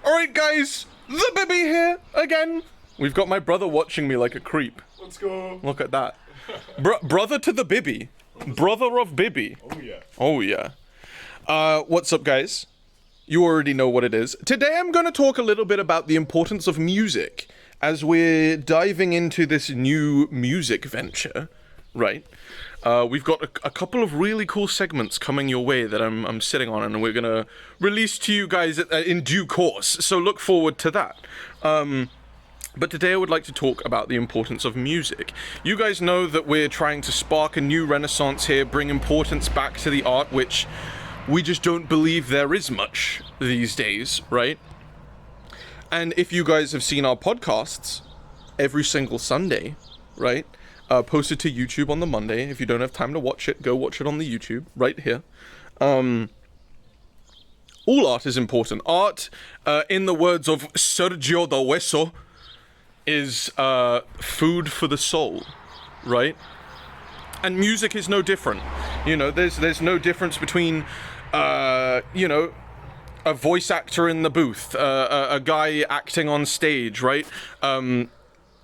Alright guys, the Bibby here, again. We've got my brother watching me like a creep. Let's go. Look at that. Brother to the Bibby. Brother of Bibby. Oh yeah. Oh yeah. What's up guys? You already know what it is. Today I'm going to talk a little bit about the importance of music as we're diving into this new music venture, right? We've got a couple of really cool segments coming your way that I'm sitting on, and we're gonna release to you guys in due course, so look forward to that. But today I would like to talk about the importance of music. You guys know that we're trying to spark a new renaissance here, bring importance back to the art, which we just don't believe there is much these days, right? And if you guys have seen our podcasts, every single Sunday, right? Posted to YouTube on the Monday. If you don't have time to watch it, go watch it on the YouTube, right here. All art is important. Art, in the words of Sergio de Hueso, is food for the soul, right? And music is no different. You know, there's no difference between, you know, a voice actor in the booth, a guy acting on stage, right?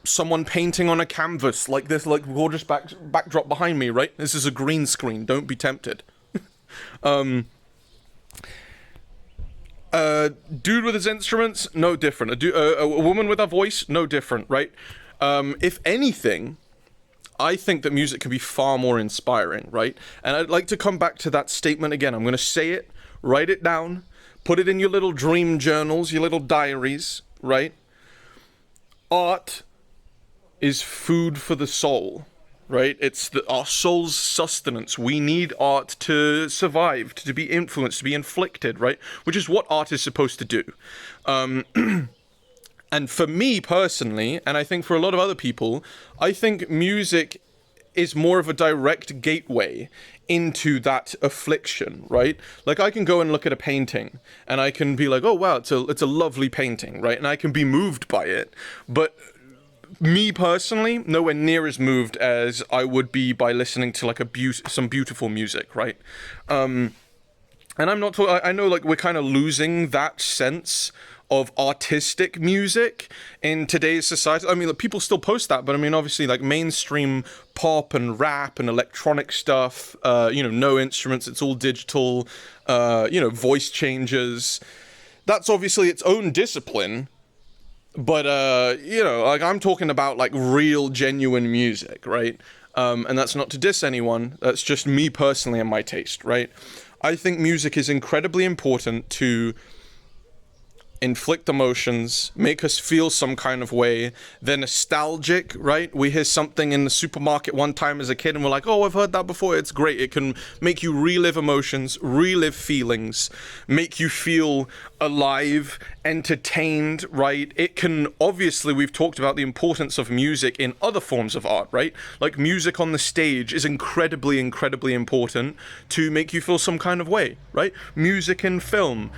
Someone painting on a canvas like this, like gorgeous backdrop behind me, right? This is a green screen. Don't be tempted. Dude with his instruments, no different. A woman with a voice, no different, right? If anything, I think that music can be far more inspiring, right? And I'd like to come back to that statement again. I'm going to say it, write it down, put it in your little dream journals, your little diaries, right? Art is food for the soul, right? It's our soul's sustenance. We need art to survive, to be influenced, to be inflicted, right? Which is what art is supposed to do. And for me personally, and I think for a lot of other people, I think music is more of a direct gateway into that affliction, right? Like I can go and look at a painting and I can be like, oh wow, it's a lovely painting, right? And I can be moved by it, but me personally, nowhere near as moved as I would be by listening to like some beautiful music, right? And I'm not talking, I know like we're kind of losing that sense of artistic music in today's society. I mean, like, people still post that, but I mean, obviously like mainstream pop and rap and electronic stuff, you know, no instruments, it's all digital, you know, voice changes. That's obviously its own discipline. But, you know, like, I'm talking about, like, real, genuine music, right? And that's not to diss anyone. That's just me personally and my taste, right? I think music is incredibly important to inflict emotions, make us feel some kind of way. They're nostalgic, right? We hear something in the supermarket one time as a kid and we're like, oh, I've heard that before. It's great. It can make you relive emotions, relive feelings, make you feel alive, entertained, right? It can, obviously, we've talked about the importance of music in other forms of art, right? Like music on the stage is incredibly, incredibly important to make you feel some kind of way, right? Music in film,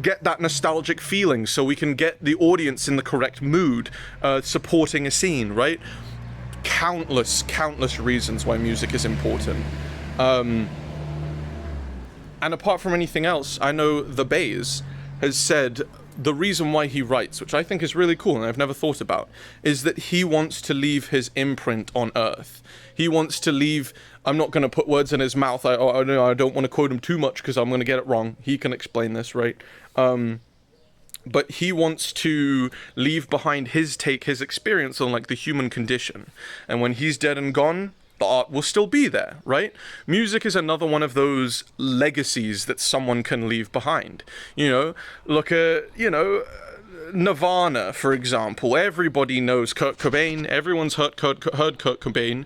get that nostalgic feeling so we can get the audience in the correct mood, supporting a scene, right? Countless reasons why music is important. And apart from anything else, I know The Bays has said the reason why he writes, which I think is really cool and I've never thought about, is that he wants to leave his imprint on Earth. He wants to leave, I'm not going to put words in his mouth, I don't want to quote him too much because I'm going to get it wrong. He can explain this, right? But he wants to leave behind his take, his experience on like the human condition. And when he's dead and gone, the art will still be there, right? Music is another one of those legacies that someone can leave behind. You know, look at, you know, Nirvana, for example. Everybody knows Kurt Cobain. Everyone's heard Kurt Cobain.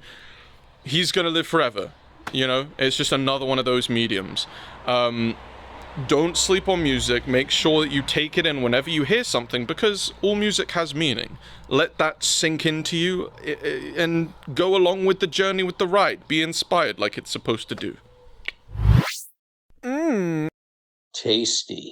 He's gonna live forever, you know? It's just another one of those mediums. Don't sleep on music. Make sure that you take it in whenever you hear something, because all music has meaning. Let that sink into you and go along with the journey, with the ride. Be inspired like it's supposed to do. Tasty.